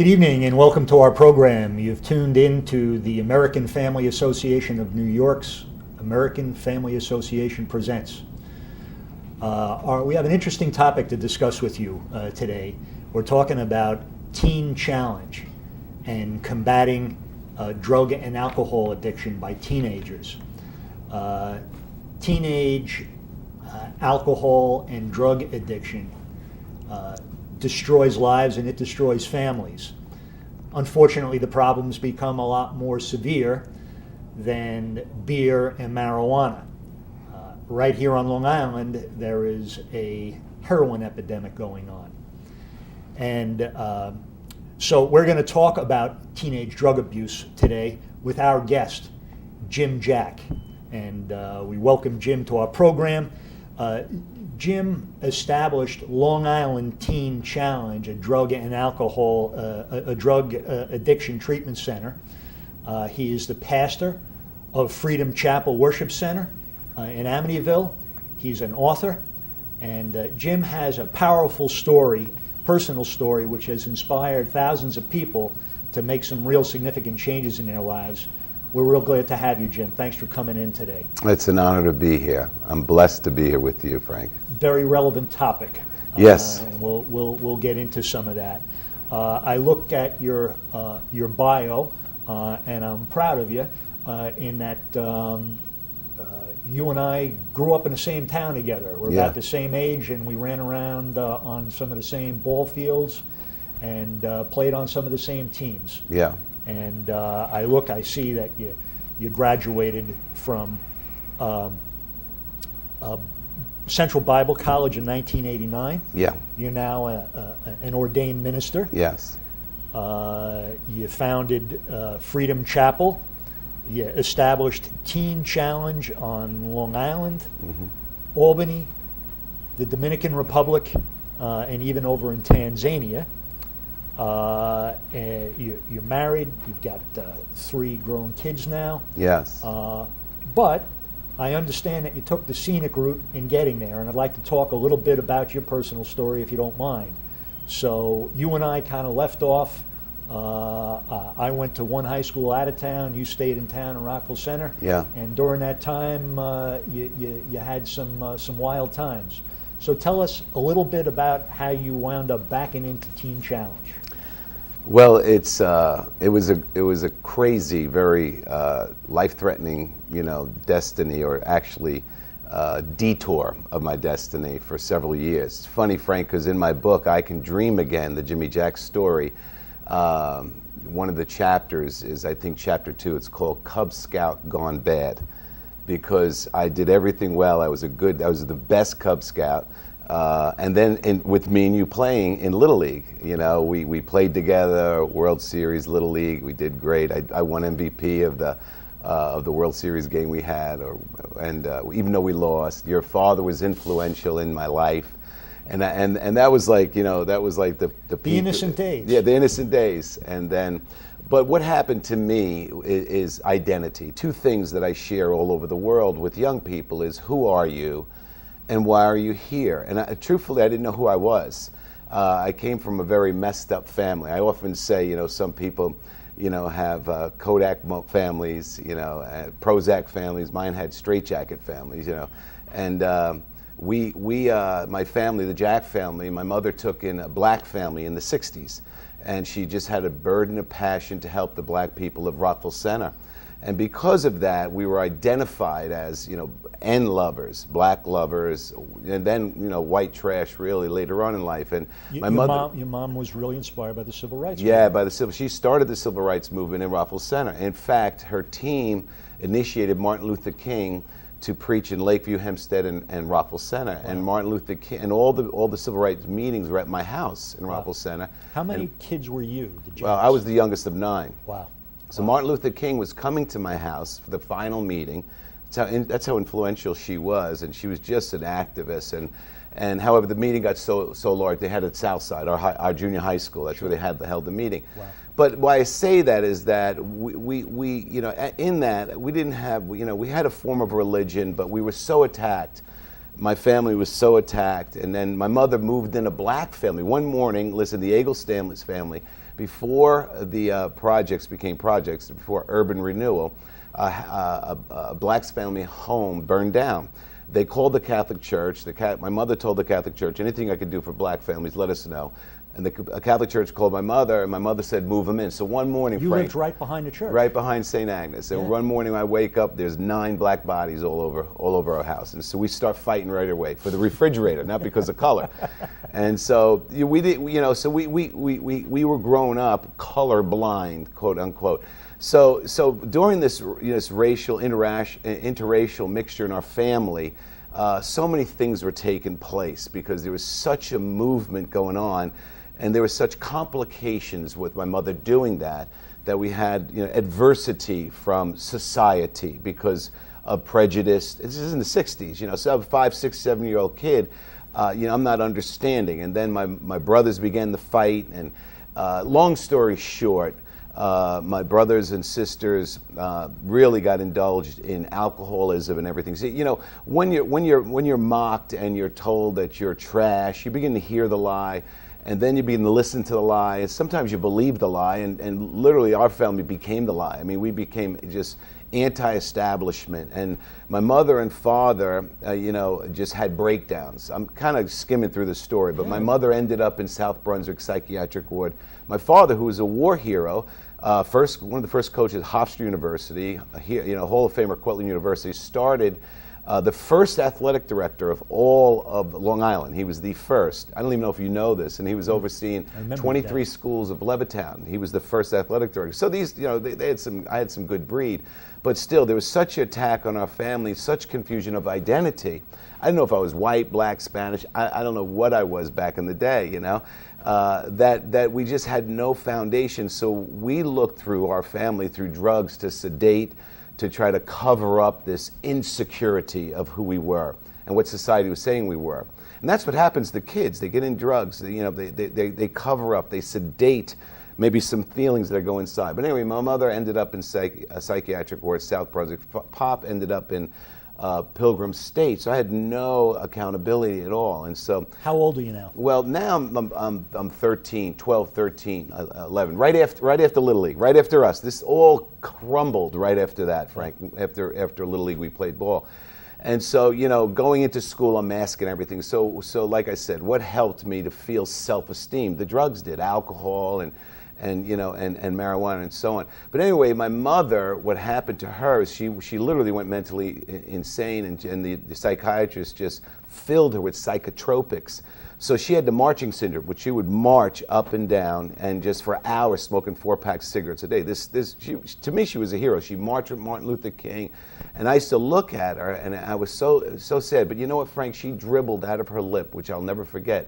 Good evening and welcome to our program. You've tuned in to the American Family Association of New York's American Family Association Presents. We have an interesting topic to discuss with you today. We're talking about Teen Challenge and combating drug and alcohol addiction by teenagers. Teenage alcohol and drug addiction destroys lives and it destroys families. Unfortunately, the problems become a lot more severe than beer and marijuana. Right here on Long Island, there is a heroin epidemic going on. And so we're going to talk about teenage drug abuse today with our guest, Jim Jack. And we welcome Jim to our program. Jim established Long Island Teen Challenge, a drug and alcohol, a drug addiction treatment center. He is the pastor of Freedom Chapel Worship Center in Amityville. He's an author, and Jim has a powerful story, personal story, which has inspired thousands of people to make some real significant changes in their lives. We're real glad to have you, Jim. Thanks for coming in today. It's an honor to be here. I'm blessed to be here with you, Frank. Very relevant topic. Yes. And we'll get into some of that. I looked at your bio, and I'm proud of you in that you and I grew up in the same town together. We're about the same age, and we ran around on some of the same ball fields and played on some of the same teams. Yeah. And I see that you graduated from Central Bible College in 1989. Yeah. You're now an ordained minister. Yes. You founded Freedom Chapel. You established Teen Challenge on Long Island, Albany, the Dominican Republic, and even over in Tanzania. You're married. You've got 3 grown kids now. Yes. But I understand that you took the scenic route in getting there, and I'd like to talk a little bit about your personal story, if you don't mind. So you and I kind of left off. I went to one high school out of town. You stayed in town in Rockville Center. Yeah. And during that time, you had some wild times. So tell us a little bit about how you wound up backing into Teen Challenge. Well, it was a crazy, very life-threatening, destiny, or actually detour of my destiny for several years. It's funny, Frank, because in my book, I Can Dream Again, the Jimmy Jack story, one of the chapters is, I think, chapter 2. It's called Cub Scout Gone Bad, because I did everything well. I was the best Cub Scout. And then with me and you playing in Little League, we played together, World Series, Little League. We did great. I won MVP of the World Series game we had, and even though we lost, your father was influential in my life, and that was like the innocent days. Yeah, the innocent days, and then. But what happened to me is identity. 2 things that I share all over the world with young people is, who are you and why are you here? And truthfully, I didn't know who I was. I came from a very messed up family. I often say, some people, have Kodak families, Prozac families. Mine had straitjacket families, And my family, the Jack family, my mother took in a black family in the 60s. And she just had a burden of passion to help the black people of Rockville Center. And because of that, we were identified as, N lovers, black lovers, and then, white trash really later on in life. And your mom was really inspired by the Civil Rights movement. She started the Civil Rights movement in Rockville Center. In fact, her team initiated Martin Luther King to preach in Lakeview, Hempstead, and Rockville Center. Wow. And Martin Luther King, and all the civil rights meetings were at my house in Rockville Center. How many kids were you? Well, I was the youngest of 9. Wow. So Martin Luther King was coming to my house for the final meeting. That's how influential she was, and she was just an activist. And however, the meeting got so large, they had it at Southside, our junior high school. That's where they held the meeting. Wow. But why I say that is that we in that we didn't have, we had a form of religion, but we were so attacked. My family was so attacked, and then my mother moved in a black family. One morning, listen, the Eggle Stanley's family before the projects became projects, before urban renewal, a Black family home burned down. They called the Catholic Church. My mother told the Catholic Church, anything I could do for Black families, let us know. And the Catholic Church called my mother, and my mother said, move them in. So one morning, You Frank, lived right behind the church. right behind St. Agnes. And Yeah. one morning I wake up, there's 9 black bodies all over our house. And so we start fighting right away for the refrigerator, not because of color. And so we did, so we were grown up color blind, quote unquote. So during this, this racial, interracial mixture in our family, so many things were taking place because there was such a movement going on, and there were such complications with my mother doing that we had adversity from society because of prejudice. This is in the 60s, so a 5, 6, 7-year-old kid, I'm not understanding. And then my brothers began to fight, and long story short, my brothers and sisters really got indulged in alcoholism and everything. So, when you're mocked and you're told that you're trash, you begin to hear the lie, and then you begin to listen to the lie, and sometimes you believe the lie, and literally our family became the lie. I mean, we became just anti-establishment, and my mother and father, just had breakdowns. I'm kind of skimming through the story, but my mother ended up in South Brunswick Psychiatric Ward. My father, who was a war hero, one of the first coaches at Hofstra University, Hall of Famer, Cortland University, started the first athletic director of all of Long Island. He was the first. I don't even know if you know this, and he was overseeing 23 schools of Levittown. He was the first athletic director. So these, they had I had some good breed, but still there was such an attack on our family, such confusion of identity. I didn't know if I was white, black, Spanish. I don't know what I was back in the day, that we just had no foundation. So we looked through our family through drugs to sedate, to try to cover up this insecurity of who we were and what society was saying we were. And that's what happens to kids. They get in drugs, they cover up, they sedate maybe some feelings that go inside. But anyway, my mother ended up in a psychiatric ward, South Brunswick. Pop ended up in Pilgrim State, so I had no accountability at all. And so, how old are you now? Well, now I'm 13, 12, 13, 11, right after Little League, right after us. This all crumbled right after that, Frank. After Little League, we played ball. And so, going into school, I'm masking everything. So like I said, what helped me to feel self-esteem? The drugs did, alcohol and marijuana and so on. But anyway, my mother, what happened to her is she literally went mentally insane, and the psychiatrist just filled her with psychotropics. So she had the marching syndrome, which she would march up and down and just for hours smoking 4-packs of cigarettes a day. To me, she was a hero. She marched with Martin Luther King, and I used to look at her, and I was so sad. But you know what, Frank? She dribbled out of her lip, which I'll never forget,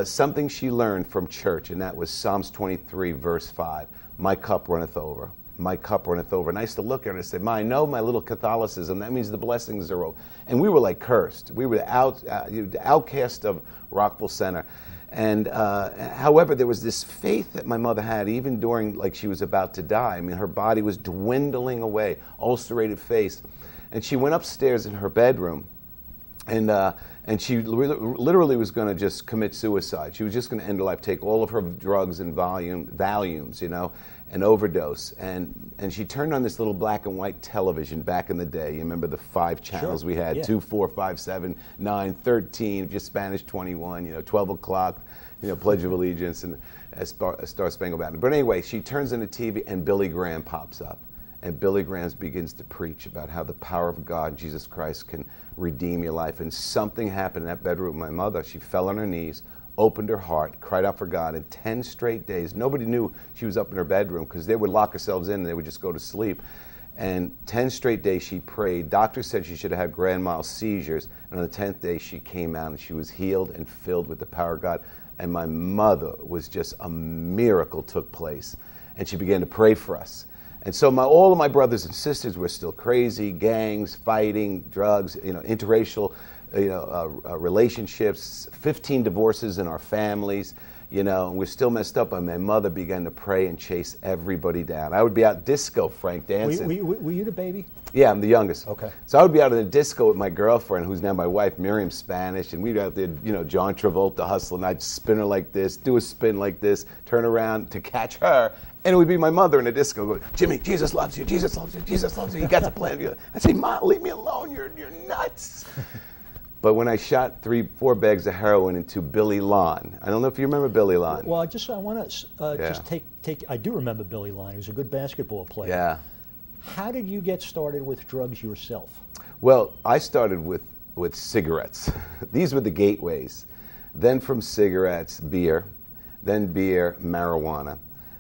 something she learned from church, and that was Psalms 23, verse 5. My cup runneth over. My cup runneth over. And I used to look at her and say, I know my little Catholicism, that means the blessings are over. And we were like cursed. We were the outcast of Rockville Center. And however, there was this faith that my mother had, even during, like, she was about to die. I mean, her body was dwindling away, ulcerated face. And she went upstairs in her bedroom, and she literally was going to just commit suicide. She was just going to end her life, take all of her drugs and Valiums, and overdose. And she turned on this little black and white television back in the day. You remember the 5 channels we had, 2, 4, 5, 7, 9, 13, if you're Spanish, 21, 12 o'clock, Pledge of Allegiance and a Star Spangled Banner. But anyway, she turns on the TV and Billy Graham pops up. And Billy Graham begins to preach about how the power of God, Jesus Christ, can redeem your life. And something happened in that bedroom with my mother. She fell on her knees, opened her heart, cried out for God. In 10 straight days, nobody knew she was up in her bedroom because they would lock themselves in and they would just go to sleep. And 10 straight days she prayed. Doctors said she should have had grand mal seizures. And on the 10th day, she came out and she was healed and filled with the power of God. And my mother was just, a miracle took place. And she began to pray for us. And so all of my brothers and sisters were still crazy, gangs, fighting, drugs, interracial relationships, 15 divorces in our families, you know, and we're still messed up. And my mother began to pray and chase everybody down. I would be out disco, Frank, dancing. Were you the baby? Yeah, I'm the youngest. Okay. So I would be out in the disco with my girlfriend, who's now my wife, Miriam Spanish, and we'd be out there, you know, John Travolta hustling. I'd spin her like this, do a spin like this, turn around to catch her, and it would be my mother in the disco going, Jimmy, Jesus loves you, Jesus loves you, Jesus loves you. You got the plan. I'd say, Mom, leave me alone. You're nuts. But when I shot 3-4 bags of heroin into Billy Lon, I don't know if you remember Billy Lon. Well, I want to just take. I do remember Billy Lon. He was a good basketball player. Yeah. How did you get started with drugs yourself? Well, I started with cigarettes. These were the gateways. Then from cigarettes, beer. Then beer, marijuana.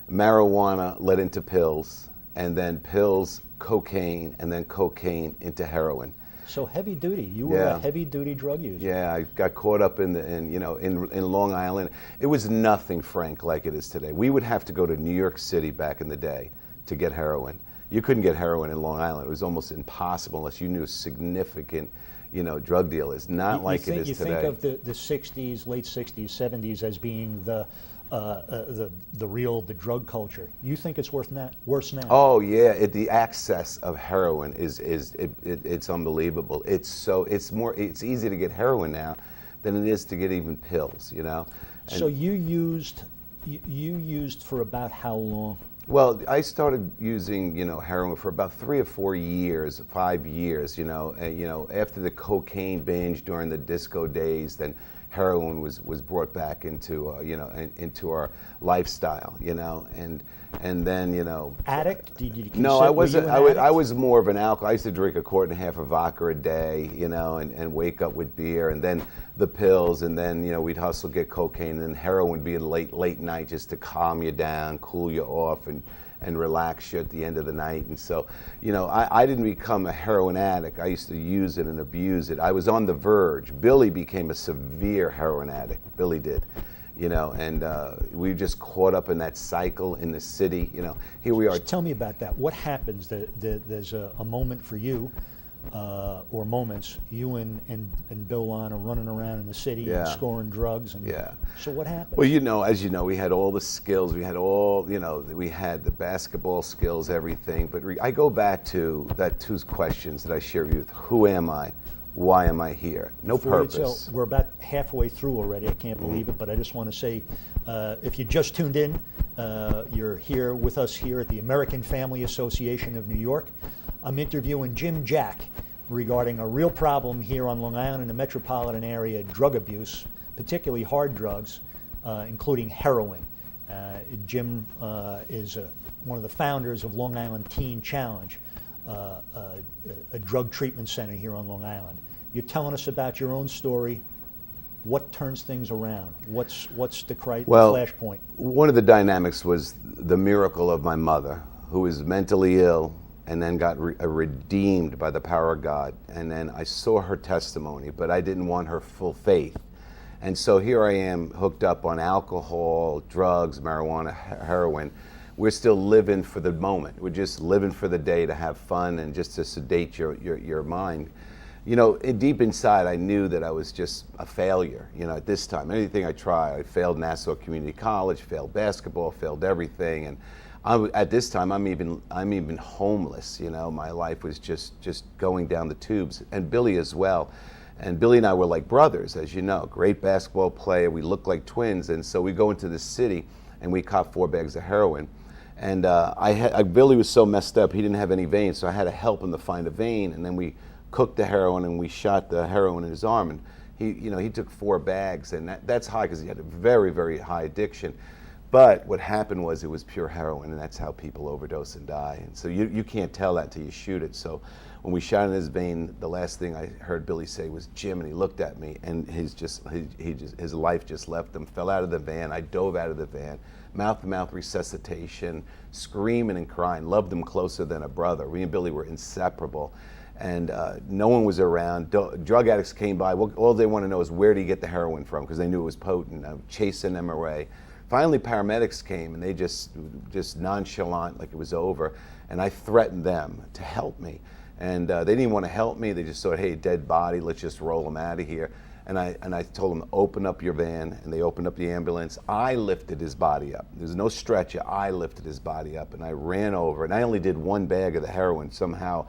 Marijuana led into pills. And then pills, cocaine. And then cocaine into heroin. So heavy duty. You were a heavy duty drug user. Yeah, I got caught up in Long Island. It was nothing, Frank, like it is today. We would have to go to New York City back in the day to get heroin. You couldn't get heroin in Long Island. It was almost impossible unless you knew significant, drug dealers. Not like it is today. You think of the 60s, late 60s, 70s as being the drug culture. You think it's worse now? Oh yeah, the access of heroin it's unbelievable. It's easy to get heroin now than it is to get even pills. And so you used for about how long? Well, I started using, heroin for about 3 or 4 years, 5 years, and, after the cocaine binge during the disco days, then heroin was brought back into, into our lifestyle, and then, Addict? Did you No, I wasn't. Were you an addict? I was more of an alcohol. I used to drink 1.5 quarts of vodka a day, and wake up with beer, and then the pills, and then we'd hustle, get cocaine, and then heroin would be late night just to calm you down, cool you off, and relax you at the end of the night. And so, I didn't become a heroin addict. I used to use it and abuse it. I was on the verge. Billy became a severe heroin addict. Billy did. And we just caught up in that cycle in the city. Here we are. Just tell me about that. What happens? There's a moment for you, or moments. You and Bill Lon are running around in the city and scoring drugs. And so what happened? Well, as you know, we had all the skills. We had we had the basketball skills, everything. But I go back to that 2 questions that I shared with you. Who am I? Why am I here? No purpose. We're about halfway through already. I can't believe it, but I just want to say, if you just tuned in, you're here with us here at the American Family Association of New York. I'm interviewing Jim Jack regarding a real problem here on Long Island in the metropolitan area, drug abuse, particularly hard drugs, including heroin. Jim is one of the founders of Long Island Teen Challenge, a drug treatment center here on Long Island. You're telling us about your own story. What turns things around? What's the flashpoint? One of the dynamics was the miracle of my mother, who was mentally ill and then got redeemed by the power of God. And then I saw her testimony, but I didn't want her full faith. And so here I am hooked up on alcohol, drugs, marijuana, heroin. We're still living for the moment. We're just living for the day to have fun and just to sedate your mind. Deep inside, I knew that I was just a failure. At this time, anything I tried, I failed Nassau Community College, failed basketball, failed everything, and at this time, I'm even homeless. My life was just going down the tubes, and Billy as well. And Billy and I were like brothers, as you know, great basketball player. We looked like twins, and so we go into the city, and we caught 4 bags of heroin. And Billy was so messed up, he didn't have any veins, so I had to help him to find a vein. And then we cooked the heroin and we shot the heroin in his arm. And he took 4 bags, and that's high because he had a very, very high addiction. But what happened was it was pure heroin, and that's how people overdose and die. And so you can't tell that till you shoot it. So when we shot in his vein, the last thing I heard Billy say was Jim, and he looked at me, and his life just left him. Fell out of the van. I dove out of the van. Mouth-to-mouth resuscitation, screaming and crying. Loved him closer than a brother. We and Billy were inseparable. And no one was around. Drug addicts came by. All they want to know is where did he get the heroin from, because they knew it was potent. Chasing them away. Finally, paramedics came, and they just nonchalant, like it was over. And I threatened them to help me. And they didn't want to help me. They just thought, hey, dead body, let's just roll him out of here. And I told them, open up your van, and they opened up the ambulance. I lifted his body up. There's no stretcher. I lifted his body up, and I ran over, and I only did one bag of the heroin. Somehow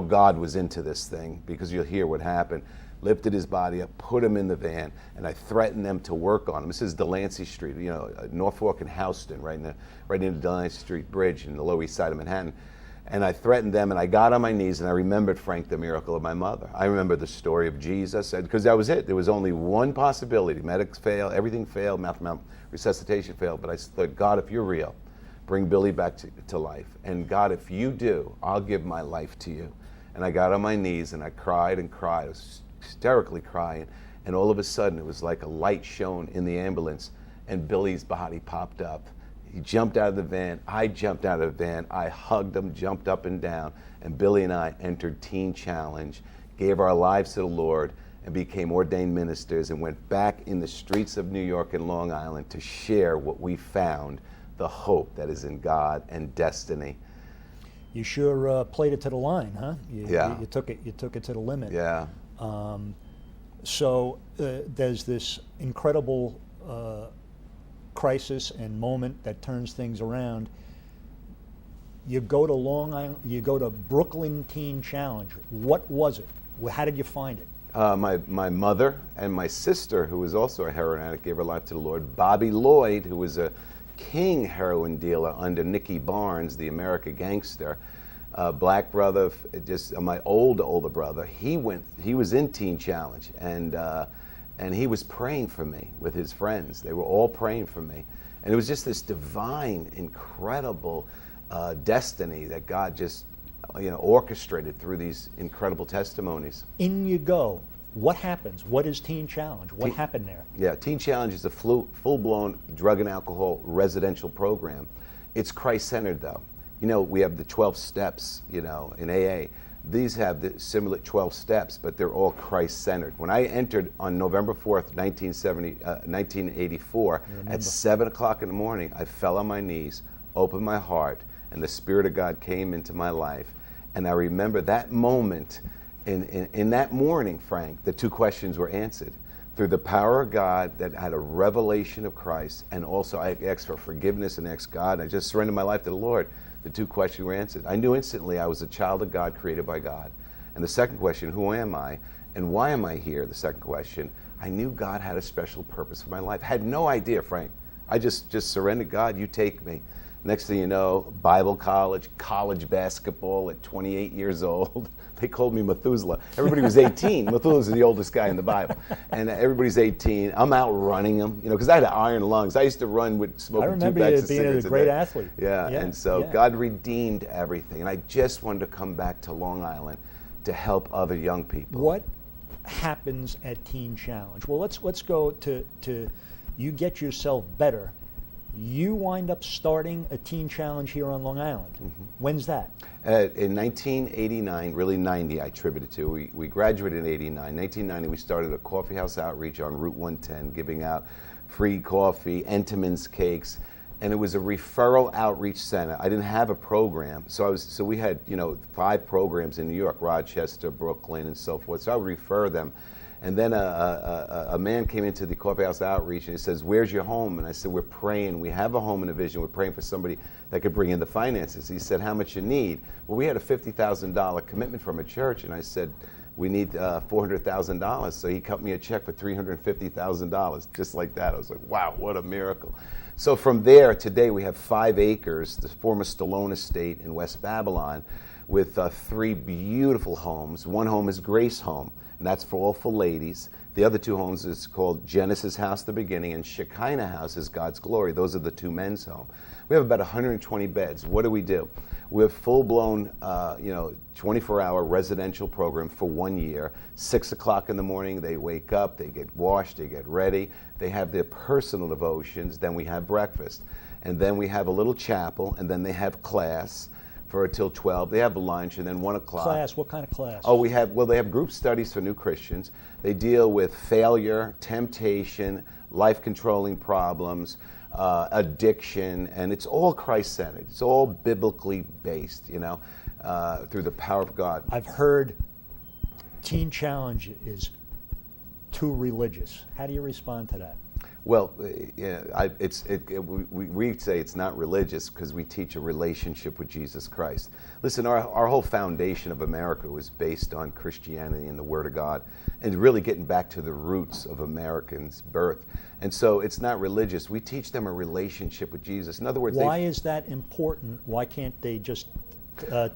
God was into this thing, because you'll hear what happened. Lifted his body up, put him in the van, and I threatened them to work on him. This is Delancey Street, Norfolk and Houston, right in the Delancey Street Bridge in the Lower East Side of Manhattan. And I threatened them, and I got on my knees, and I remembered, Frank, the miracle of my mother. I remember the story of Jesus, because that was it. There was only one possibility. Medics failed, everything failed, resuscitation failed. But I thought, God, if you're real, bring Billy back to life. And God, if you do, I'll give my life to you. And I got on my knees, and I cried and cried. I was hysterically crying. And all of a sudden, it was like a light shone in the ambulance, and Billy's body popped up. He jumped out of the van. I jumped out of the van. I hugged him, jumped up and down, and Billy and I entered Teen Challenge, gave our lives to the Lord, and became ordained ministers, and went back in the streets of New York and Long Island to share what we found, the hope that is in God and destiny. You sure played it to the line, huh? Yeah. You took it to the limit. Yeah. So there's this incredible crisis and moment that turns things around. You go to Long Island, you go to Brooklyn Teen Challenge. What was it? How did you find it? My mother and my sister, who was also a heroin addict, gave her life to the Lord. Bobby Lloyd, who was a king heroin dealer under Nicky Barnes, the America gangster, black brother, just my older brother. He was in Teen Challenge, and he was praying for me with his friends. They were all praying for me. And it was just this divine, incredible destiny that God just orchestrated through these incredible testimonies. In you go. What happens? What is Teen Challenge? What happened there? Yeah, Teen Challenge is a full-blown drug and alcohol residential program. It's Christ-centered, though. We have the 12 steps, in AA. These have the similar 12 steps, but they're all Christ-centered. When I entered on November 4th, 1984, at 7 o'clock in the morning, I fell on my knees, opened my heart, and the Spirit of God came into my life. And I remember that moment, in that morning, Frank, the two questions were answered. Through the power of God that had a revelation of Christ, and also I asked for forgiveness and asked God, I just surrendered my life to the Lord. The two questions were answered. I knew instantly I was a child of God, created by God. And the second question, who am I and why am I here? The second question, I knew God had a special purpose for my life. I had no idea, Frank. I just surrendered. God, you take me. Next thing you know, Bible college basketball at 28 years old. They called me Methuselah. Everybody was 18. Methuselah's the oldest guy in the Bible. And everybody's 18. I'm out running them, because I had iron lungs. I used to run with smoking 2 bags of cigarettes. I remember you being a great athlete. Yeah, and so God redeemed everything. And I just wanted to come back to Long Island to help other young people. What happens at Teen Challenge? Well, let's go to you get yourself better. You wind up starting a Teen Challenge here on Long Island. Mm-hmm. When's that? In 1989, really 90, I attribute it to. We graduated in 89. 1990, we started a coffee house outreach on Route 110, giving out free coffee, Entenmann's cakes, and it was a referral outreach center. I didn't have a program, so we had 5 programs in New York, Rochester, Brooklyn, and so forth. So I would refer them. And then a man came into the coffee house outreach and he says, where's your home? And I said, we're praying. We have a home and a vision. We're praying for somebody that could bring in the finances. He said, how much you need? Well, we had a $50,000 commitment from a church. And I said, we need $400,000. So he cut me a check for $350,000, just like that. I was like, wow, what a miracle. So from there, today we have 5 acres, the former Stallone estate in West Babylon, with 3 beautiful homes. One home is Grace Home, and that's all for ladies. The other 2 homes is called Genesis House, the beginning, and Shekinah House is God's Glory. Those are the 2 men's home. We have about 120 beds. What do? We have full-blown, 24-hour residential program for 1 year. 6 o'clock in the morning, they wake up, they get washed, they get ready. They have their personal devotions. Then we have breakfast. And then we have a little chapel, and then they have class for until 12. They have lunch, and then 1 o'clock. Class, what kind of class? Oh, they have group studies for new Christians. They deal with failure, temptation, life-controlling problems, addiction, and it's all Christ-centered. It's all biblically based, through the power of God. I've heard Teen Challenge is too religious. How do you respond to that? Well, yeah, we say it's not religious because we teach a relationship with Jesus Christ. Listen, our whole foundation of America was based on Christianity and the Word of God, and really getting back to the roots of Americans' birth. And so it's not religious. We teach them a relationship with Jesus. In other words, why is that important? Why can't they just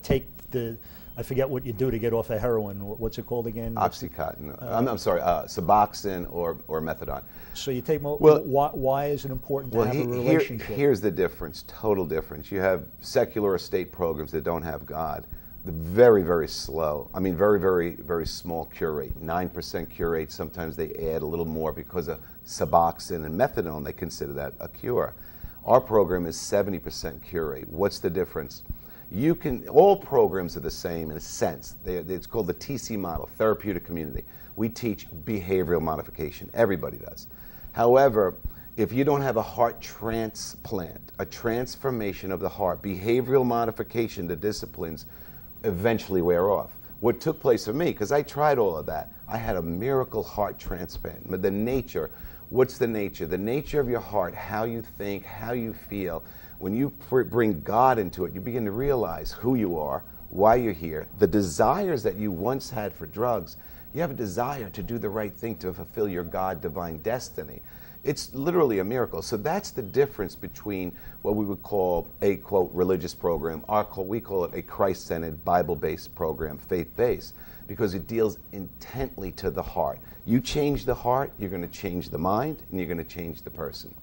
take the, I forget what you do to get off of heroin. What's it called again? Oxycontin. I'm sorry, Suboxone or methadone. So you take, Well, why is it important to have a relationship? Here's the difference, total difference. You have secular or state programs that don't have God. They're very, very slow. I mean, very, very, very small cure rate. 9% cure rate. Sometimes they add a little more because of Suboxone and methadone. They consider that a cure. Our program is 70% cure rate. What's the difference? All programs are the same in a sense. It's called the TC model, therapeutic community. We teach behavioral modification. Everybody does. However, if you don't have a heart transplant, a transformation of the heart, behavioral modification, the disciplines eventually wear off. What took place for me, because I tried all of that, I had a miracle heart transplant. But the nature, what's the nature? The nature of your heart, how you think, how you feel. When you bring God into it, you begin to realize who you are, why you're here, the desires that you once had for drugs. You have a desire to do the right thing to fulfill your God-divine destiny. It's literally a miracle. So that's the difference between what we would call a, quote, religious program. We call it a Christ-centered, Bible-based program, faith-based, because it deals intently to the heart. You change the heart, you're going to change the mind, and you're going to change the person.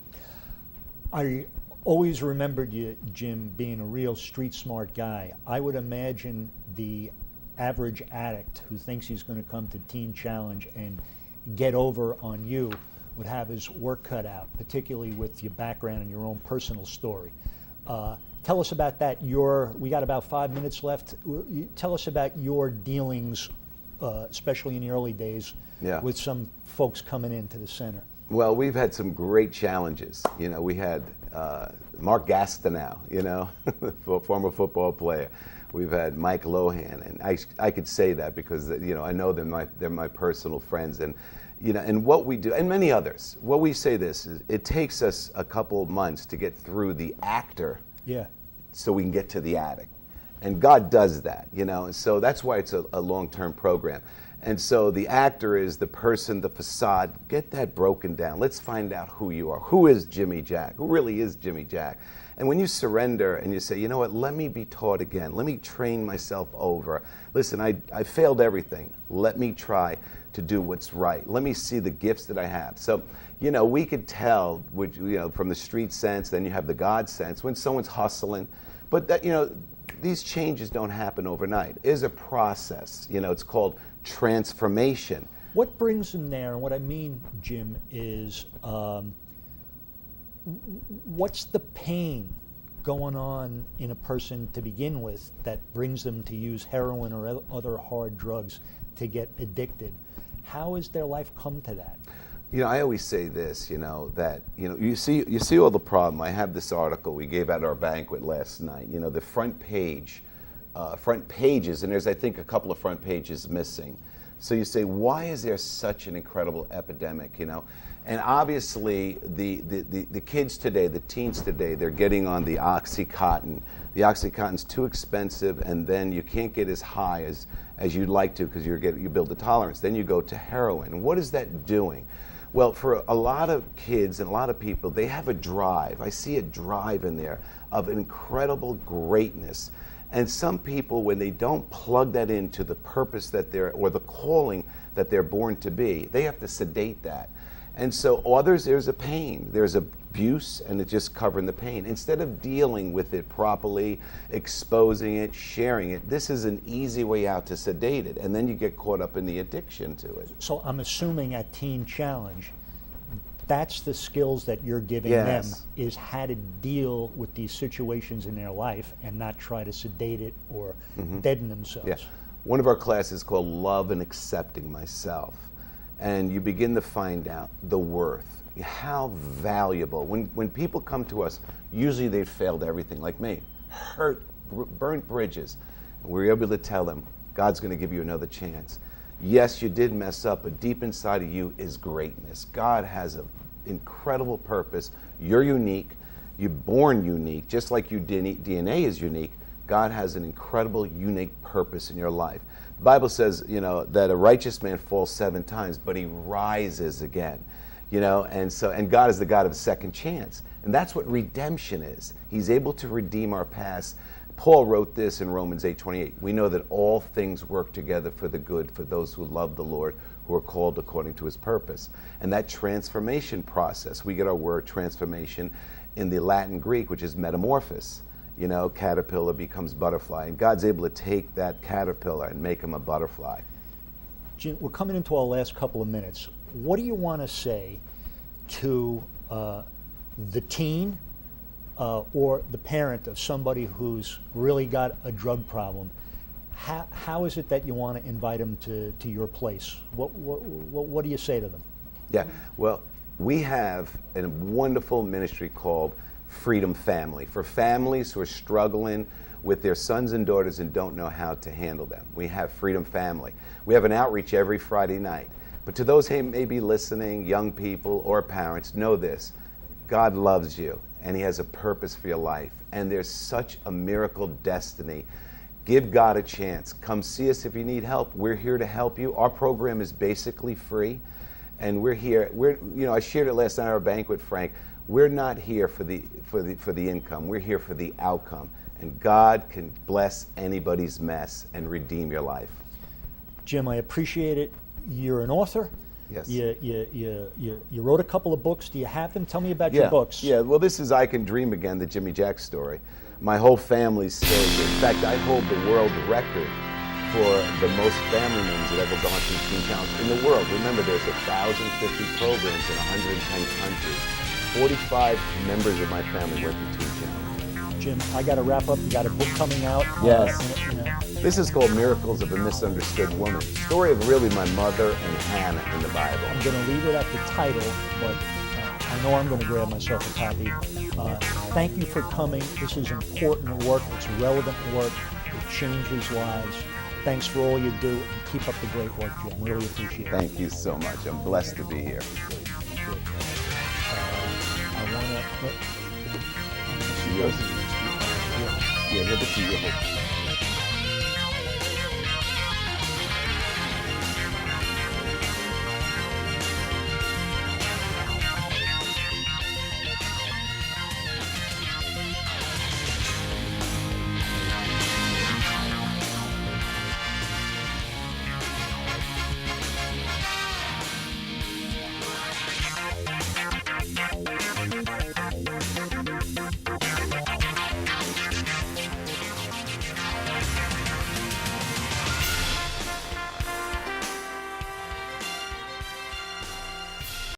I always remembered you, Jim, being a real street smart guy. I would imagine the average addict who thinks he's going to come to Teen Challenge and get over on you would have his work cut out, particularly with your background and your own personal story. Tell us about that. We got about 5 minutes left. Tell us about your dealings, especially in the early days, with some folks coming into the center. Well, we've had some great challenges. You know, we had Mark Gastineau, former football player. We've had Mike Lohan, and I could say that because I know they're my personal friends, and and what we do, and many others. What we say this is, it takes us a couple months to get through the actor, so we can get to the addict, and God does that, and so that's why it's a long-term program. And so the actor is the person, the facade. Get that broken down. Let's find out who you are. Who is Jimmy Jack? Who really is Jimmy Jack? And when you surrender and you say, you know what, let me be taught again. Let me train myself over. Listen, I failed everything. Let me try to do what's right. Let me see the gifts that I have. So, we could tell, from the street sense, then you have the God sense, when someone's hustling. But that, these changes don't happen overnight. It is a process. It's called transformation. What brings them there, and what I mean, Jim, is what's the pain going on in a person to begin with that brings them to use heroin or other hard drugs to get addicted? How has their life come to that? I always say this, that, you see all the problem. I have this article we gave at our banquet last night, the front pages, and there's, I think, a couple of front pages missing. So you say, why is there such an incredible epidemic, And obviously, the kids today, the teens today, they're getting on the Oxycontin. The Oxycontin's too expensive, and then you can't get as high as you'd like to because you build a tolerance. Then you go to heroin. And what is that doing? Well, for a lot of kids and a lot of people, they have a drive. I see a drive in there of incredible greatness. And some people, when they don't plug that into the purpose or the calling that they're born to be, they have to sedate that. And so others, there's a pain, there's abuse, and it's just covering the pain. Instead of dealing with it properly, exposing it, sharing it, this is an easy way out to sedate it, and then you get caught up in the addiction to it. So I'm assuming at Teen Challenge, that's the skills that you're giving them, is how to deal with these situations in their life and not try to sedate it or deaden themselves. Yeah. One of our classes is called Love and Accepting Myself. And you begin to find out the worth, how valuable. When people come to us, usually they've failed everything, like me, hurt, burnt bridges. And we were able to tell them, God's going to give you another chance. Yes, you did mess up, but deep inside of you is greatness. God has an incredible purpose. You're unique. You're born unique. Just like your DNA is unique, God has an incredible, unique purpose in your life. The Bible says, that a righteous man falls 7 times, but he rises again. And God is the God of a second chance. And that's what redemption is. He's able to redeem our past. Paul wrote this in Romans 8:28. We know that all things work together for the good for those who love the Lord, who are called according to his purpose. And that transformation process, we get our word transformation in the Latin Greek, which is metamorphosis. Caterpillar becomes butterfly. And God's able to take that caterpillar and make him a butterfly. Jim, we're coming into our last couple of minutes. What do you want to say to the teen or the parent of somebody who's really got a drug problem? How is it that you want to invite them to your place? What do you say to them? Yeah, well, we have a wonderful ministry called Freedom Family for families who are struggling with their sons and daughters and don't know how to handle them. We have Freedom Family. We have an outreach every Friday night. But to those who may be listening, young people or parents, know this: God loves you and he has a purpose for your life. And there's such a miracle destiny. Give God a chance. Come see us if you need help. We're here to help you. Our program is basically free. And we're here. I shared it last night at our banquet, Frank. We're not here for the income. We're here for the outcome. And God can bless anybody's mess and redeem your life. Jim, I appreciate it. You're an author. Yes. You wrote a couple of books. Do you have them? Tell me about your books. Yeah, well, this is I Can Dream Again, the Jimmy Jack story. My whole family's story. In fact, I hold the world record for the most family members that ever gone through Teen Challenge in the world. Remember, there's 1,050 programs in 110 countries. 45 members of my family went through Teen Challenge. Jim, I got to wrap up. You got a book coming out. Yes. This is called Miracles of a Misunderstood Woman. Story of really my mother and Hannah in the Bible. I'm going to leave it at the title, but I know I'm going to grab myself a copy. Thank you for coming. This is important work. It's relevant work. It changes lives. Thanks for all you do, and keep up the great work, Jim. Really appreciate it. Thank you so much. I'm blessed to be here. I want to... Yeah, good to see you.